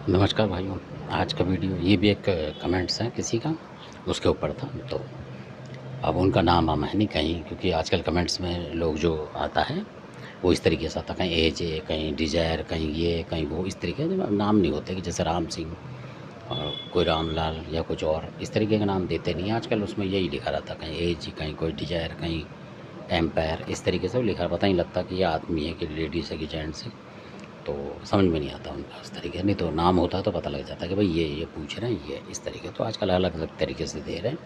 नमस्कार भाइयों। आज का वीडियो ये भी एक कमेंट्स है किसी का, उसके ऊपर था। तो अब उनका नाम हम है नहीं कहीं, क्योंकि आजकल कमेंट्स में लोग जो आता है वो इस तरीके से आता है, कहीं एज है, कहीं डिज़ायर, कहीं ये कहीं वो, इस तरीके से नाम नहीं होते कि जैसे राम सिंह और कोई रामलाल या कुछ और इस तरीके का नाम देते नहीं। आजकल उसमें यही लिखा रहता, कहीं एज, कहीं कोई डिज़ायर, कहीं एम्पायर, इस तरीके से लिखा, पता नहीं लगता कि ये आदमी है कि लेडीज़ है कि जेंट्स है। तो समझ में नहीं आता उनका इस तरीके, नहीं तो नाम होता तो पता लग जाता कि भाई ये पूछ रहे हैं, ये इस तरीके। तो आजकल अलग अलग तरीके से दे रहे हैं,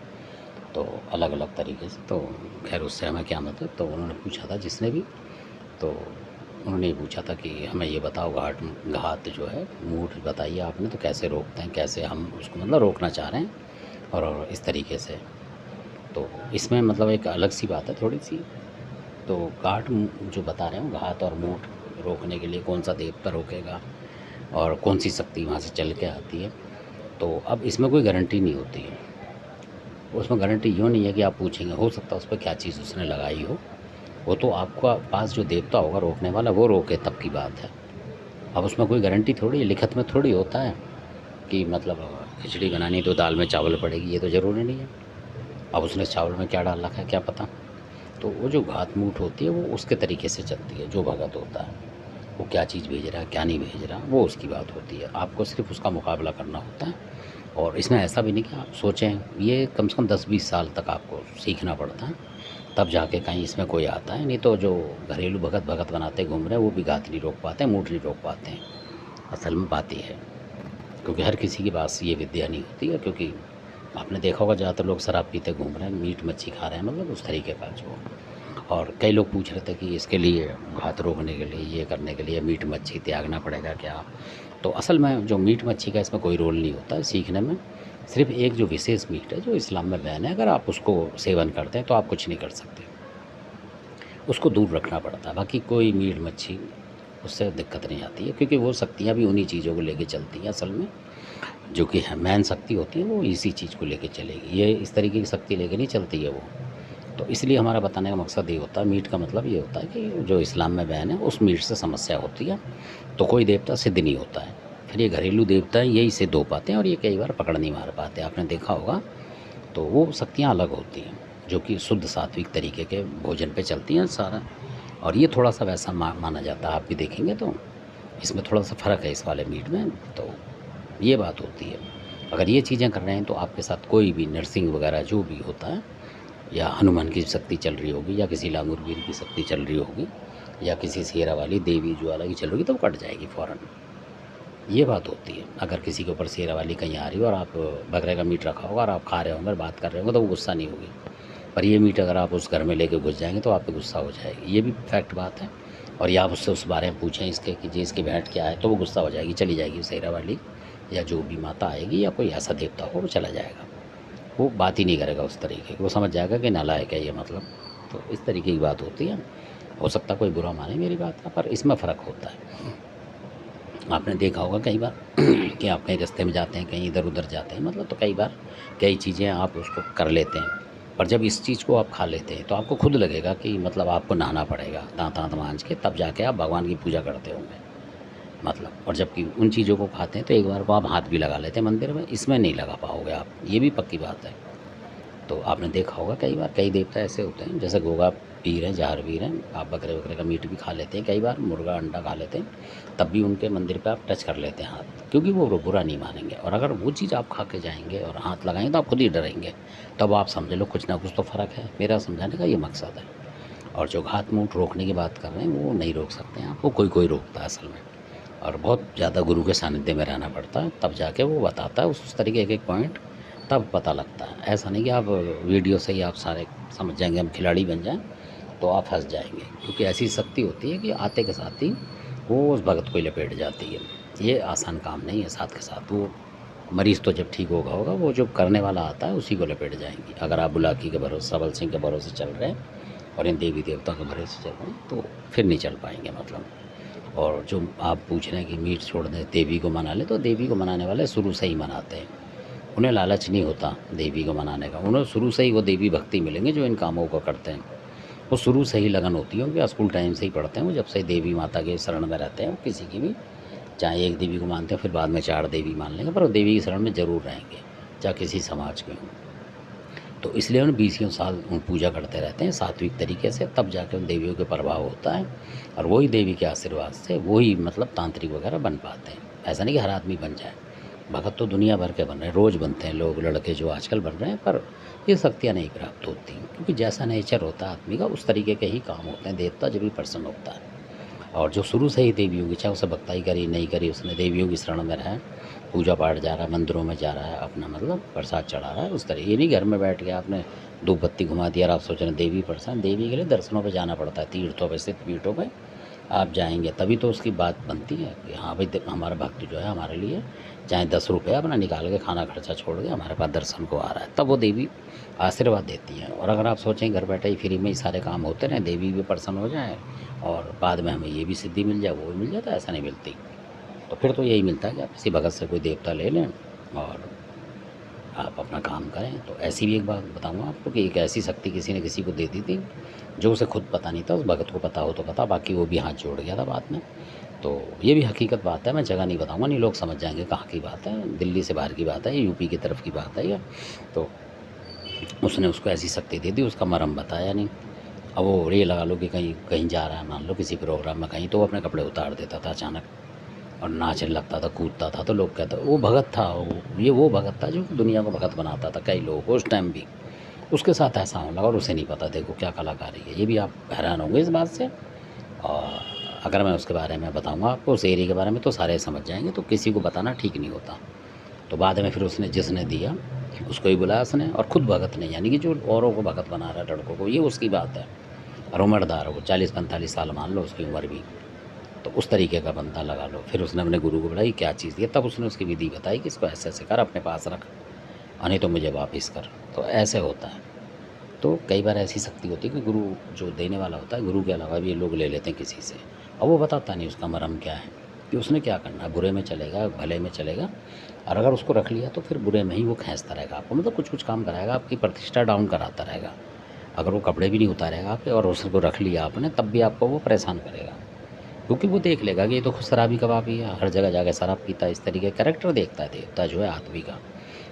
तो अलग अलग तरीके से। तो खैर उससे हमें क्या मतलब। तो उन्होंने पूछा था जिसने भी, तो उन्होंने ये पूछा था कि हमें ये बताओ, घात जो है मूड बताइए आपने, तो कैसे रोकते हैं, कैसे हम उसको मतलब रोकना चाह रहे हैं और इस तरीके से। तो इसमें मतलब एक अलग सी बात है थोड़ी सी। तो जो बता रहे हो, घात और मूठ रोकने के लिए कौन सा देवता रोकेगा और कौन सी शक्ति वहाँ से चल के आती है। तो अब इसमें कोई गारंटी नहीं होती है। उसमें गारंटी यूँ नहीं है कि आप पूछेंगे, हो सकता है उस पर क्या चीज़ उसने लगाई हो, वो तो आपका पास जो देवता होगा रोकने वाला वो रोके तब की बात है। अब उसमें कोई गारंटी थोड़ी है, लिखत में थोड़ी होता है कि मतलब खिचड़ी बनानी तो दाल में चावल पड़ेगी, ये तो ज़रूरी नहीं है। अब उसने चावल में क्या डाल रखा है क्या पता। तो वो जो घात मूठ होती है वो उसके तरीके से चलती है। जो भगत होता है वो क्या चीज़ भेज रहा है क्या नहीं भेज रहा, वो उसकी बात होती है। आपको सिर्फ उसका मुकाबला करना होता है। और इसमें ऐसा भी नहीं कि आप सोचें, ये कम से कम 10-20 साल तक आपको सीखना पड़ता है, तब जाके कहीं इसमें कोई आता है। नहीं तो जो घरेलू भगत भगत बनाते घूम रहे हैं वो भी घात नहीं रोक पाते, मूठ नहीं रोक पाते हैं। असल में बात ये है, क्योंकि हर किसी के पास ये विद्या नहीं होती है। क्योंकि आपने देखा होगा ज़्यादातर लोग शराब पीते घूम रहे हैं, मीट मच्छी खा रहे हैं, मतलब उस तरीके का जो। और कई लोग पूछ रहे थे कि इसके लिए घात रोकने के लिए, ये करने के लिए मीट मच्छी त्यागना पड़ेगा क्या। तो असल में जो मीट मच्छी का इसमें कोई रोल नहीं होता है सीखने में। सिर्फ एक जो विशेष मीट है जो इस्लाम में बैन है, अगर आप उसको सेवन करते हैं तो आप कुछ नहीं कर सकते, उसको दूर रखना पड़ता है। बाकी कोई मीट मच्छी उससे दिक्कत नहीं आती है, क्योंकि वो शक्तियाँ भी उन्हीं चीज़ों को लेके चलती हैं असल में। जो कि है मेन शक्ति होती है वो इसी चीज़ को लेके चलेगी, ये इस तरीके की शक्ति लेके नहीं चलती है वो। तो इसलिए हमारा बताने का मकसद ये होता है, मीट का मतलब ये होता है कि जो इस्लाम में बैन है उस मीट से समस्या होती है तो कोई देवता सिद्ध नहीं होता है। फिर ये घरेलू देवता है यही सिद्ध हो पाते हैं, और ये कई बार पकड़ नहीं मार पाते, आपने देखा होगा। तो वो शक्तियाँ अलग होती हैं जो कि शुद्ध सात्विक तरीके के भोजन पे चलती हैं सारा। और ये थोड़ा सा वैसा माना जाता है, आप भी देखेंगे तो इसमें थोड़ा सा फ़र्क है इस वाले मीट में। तो ये बात होती है। अगर ये चीज़ें कर रहे हैं तो आपके साथ कोई भी नरसिंह वगैरह जो भी होता है, या हनुमान की शक्ति चल रही होगी, या किसी लांगुर वीर की शक्ति चल रही होगी, या किसी शेरा वाली देवी ज्वाला की चल रही होगी, तो वो कट जाएगी फ़ौरन। ये बात होती है। अगर किसी के ऊपर शेरा वाली कहीं आ रही हो और आप बकरे का मीट रखा होगा और आप खा रहे होंगे और बात कर रहे होंगे तो वो गुस्सा नहीं होगी। पर ये मीट अगर आप उस घर में लेके घुस जाएंगे तो आप पे गुस्सा हो जाएगी, ये भी फैक्ट बात है। और या आप उससे उस बारे में पूछें इसके कि जी इसकी भेंट क्या है, तो वो गुस्सा हो जाएगी, चली जाएगी शेरा वाली, या जो भी माता आएगी या कोई ऐसा देवता हो वो चला जाएगा। वो बात ही नहीं करेगा उस तरीके की, वो समझ जाएगा कि नालायक है ये, मतलब। तो इस तरीके की बात होती है। हो सकता है कोई बुरा माने मेरी बात का, पर इसमें फ़र्क होता है। आपने देखा होगा कई बार कि आप कहीं रास्ते में जाते हैं, कहीं इधर उधर जाते हैं, मतलब तो कई बार कई चीज़ें आप उसको कर लेते हैं, पर जब इस चीज़ को आप खा लेते हैं तो आपको खुद लगेगा कि मतलब आपको नहाना पड़ेगा दाँत वाँत मांज के, तब जाके आप भगवान की पूजा करते होंगे, मतलब। और जबकि उन चीज़ों को खाते हैं तो एक बार को आप हाथ भी लगा लेते हैं मंदिर में, इसमें नहीं लगा पाओगे आप, ये भी पक्की बात है। तो आपने देखा होगा कई बार कई देवता ऐसे होते हैं, जैसे गोगा पीर हैं, जहर वीर हैं, आप बकरे वकरे का मीट भी खा लेते हैं, कई बार मुर्गा अंडा खा लेते हैं, तब भी उनके मंदिर पे आप टच कर लेते हैं हाथ, क्योंकि वो बुरा नहीं मानेंगे। और अगर वो चीज़ आप खा के जाएंगे और हाथ लगाएंगे तो आप खुद ही डरेंगे, तब आप समझ लो कुछ ना कुछ तो फ़र्क है। मेरा समझाने का ये मकसद है। और जो घात मूठ रोकने की बात कर रहे हैं वो नहीं रोक सकते हैं आपको, कोई कोई रोकता है असल में। और बहुत ज़्यादा गुरु के सानिध्य में रहना पड़ता है, तब जाके वो बताता है उस तरीके एक एक पॉइंट, तब पता लगता है। ऐसा नहीं कि आप वीडियो से ही आप सारे समझ जाएंगे, हम खिलाड़ी बन जाएं, तो आप फंस जाएंगे। क्योंकि ऐसी शक्ति होती है कि आते के साथ ही वो उस भगत को ही लपेट जाती है। ये आसान काम नहीं है, साथ के साथ वो मरीज़ तो जब ठीक होगा वो जो करने वाला आता है उसी को लपेट जाएंगी। अगर आप बुलाकी के भरोसे, सबल सिंह के भरोसे चल रहे हैं और इन देवी देवता के भरोसे चल रहे हैं, तो फिर नहीं चल पाएंगे, मतलब। और जो आप पूछ रहे हैं कि मीट छोड़ दें देवी को मना ले, तो देवी को मनाने वाले शुरू से ही मनाते हैं, उन्हें लालच नहीं होता देवी को मनाने का। उन्हें शुरू से ही वो देवी भक्ति मिलेंगे जो इन कामों को करते हैं, वो शुरू से ही लगन होती है उनके, स्कूल टाइम से ही पढ़ते हैं वो, जब से देवी माता के शरण में रहते हैं किसी की भी, चाहे एक देवी को मानते हैं फिर बाद में 4 देवी मान लेंगे, पर वो देवी की शरण में ज़रूर रहेंगे, चाहे किसी समाज के हों। तो इसलिए उन 20 साल पूजा करते रहते हैं सात्विक तरीके से, तब जाके उन देवियों के प्रभाव होता है और वही देवी के आशीर्वाद से वही मतलब तांत्रिक वगैरह बन पाते हैं। ऐसा नहीं कि हर आदमी बन जाए, भगत तो दुनिया भर के बन रहे हैं, रोज़ बनते हैं लोग, लड़के जो आजकल बन रहे हैं, पर ये शक्तियाँ नहीं प्राप्त होती क्योंकि जैसा नेचर होता है आदमी का उस तरीके के ही काम होते हैं। देवता जब भी प्रसन्न होता है और जो शुरू से ही देवियों की, चाहे उसे भक्ताई करी नहीं करी, उसने देवियों की शरण में रहा है, पूजा पाठ जा रहा है, मंदिरों में जा रहा है, अपना मतलब प्रसाद चढ़ा रहा है, उस तरह। ये नहीं घर में बैठ के आपने धूप बत्ती घुमा दिया और आप सोच रहे हैं देवी प्रसन्न। देवी के लिए दर्शनों पे जाना पड़ता है, तीर्थों पे, सिद्ध पीठों पे आप जाएंगे तभी तो उसकी बात बनती है कि हाँ भाई हमारा भक्त जो है हमारे लिए चाहे 10 रुपये अपना निकाल के खाना खर्चा छोड़ के हमारे पास दर्शन को आ रहा है, तब वो देवी आशीर्वाद देती है। और अगर आप सोचें घर बैठे ही फ्री में ही सारे काम होते रहें, देवी भी प्रसन्न हो जाए और बाद में हमें ये भी सिद्धि मिल जाए वो भी मिल जाए, तो ऐसा नहीं मिलती। तो फिर तो यही मिलता है कि आप किसी भगत से कोई देवता ले लें और आप अपना काम करें। तो ऐसी भी एक बात बताऊंगा आपको कि एक ऐसी शक्ति किसी ने किसी को दे दी थी जो उसे खुद पता नहीं था, उस भगत को पता हो तो पता, बाकी वो भी हाथ जोड़ गया था बाद में। तो ये भी हकीकत बात है, मैं जगह नहीं बताऊंगा, नहीं लोग समझ जाएंगे कहाँ की बात है, दिल्ली से बाहर की बात है, यूपी की तरफ की बात है ये। तो उसने उसको ऐसी शक्ति दे दी, उसका मरम बताया नहीं। अब वो ये लगा लो कि कहीं कहीं जा रहा है, मान लो किसी प्रोग्राम में कहीं, तो वो अपने कपड़े उतार देता था अचानक और नाचने लगता था, कूदता था, तो लोग कहते वो भगत था, वो भगत था जो दुनिया को भगत बनाता था कई लोगों को उस टाइम भी। उसके साथ ऐसा होने लगा और उसे नहीं पता, देखो क्या कलाकारी है। ये भी आप हैरान होंगे इस बात से। और अगर मैं उसके बारे में बताऊंगा आपको, उस एरिया के बारे में, तो सारे समझ जाएंगे, तो किसी को बताना ठीक नहीं होता। तो बाद में फिर उसने जिसने दिया उसको ही बुलाया उसने, और ख़ुद भगत नहीं, यानी कि जो औरों को भगत बना रहा है लड़कों को, ये उसकी बात है। और उम्रदार हो, 40-45 साल मान लो उसकी उम्र भी, तो उस तरीके का बंदा लगा लो। फिर उसने अपने गुरु को बुलाई, क्या चीज़ दी, तब उसने उसकी विधि बताई कि इसको ऐसे ऐसे कर, अपने पास रख, और नहीं तो मुझे वापस कर। तो ऐसे होता है। तो कई बार ऐसी शक्ति होती है कि गुरु जो देने वाला होता है, गुरु के अलावा भी ये लोग ले लेते हैं किसी से, और वो बताता नहीं उसका मरम क्या है कि उसने क्या करना है, बुरे में चलेगा भले में चलेगा। और अगर उसको रख लिया तो फिर बुरे में ही वो खींचता रहेगा आपको, मतलब कुछ कुछ काम कराएगा, आपकी प्रतिष्ठा डाउन कराता रहेगा। अगर वो कपड़े भी नहीं उतारेगा आपके और उसको रख लिया आपने, तब भी आपको वो परेशान करेगा, क्योंकि वो देख लेगा कि ये तो खुद शराबी कबाबी है, हर जगह जाकर शराब पीता है। इस तरीके का कैरेक्टर देखता है देवता जो है आदमी का।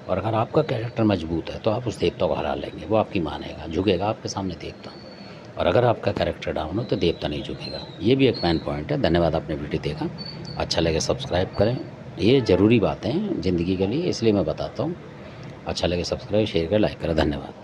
और अगर आपका कैरेक्टर मजबूत है तो आप उस देवता को हरा लेंगे, वो आपकी मानेगा, झुकेगा आपके सामने देवता। और अगर आपका कैरेक्टर डाउन हो तो देवता नहीं झुकेगा। ये भी एक मेन पॉइंट है। धन्यवाद, आपने वीडियो देखा, अच्छा लगे सब्सक्राइब करें, ये ज़रूरी बातें हैं ज़िंदगी के लिए, इसलिए मैं बताता हूँ। अच्छा लगे सब्सक्राइब, शेयर करें, लाइक करें। धन्यवाद।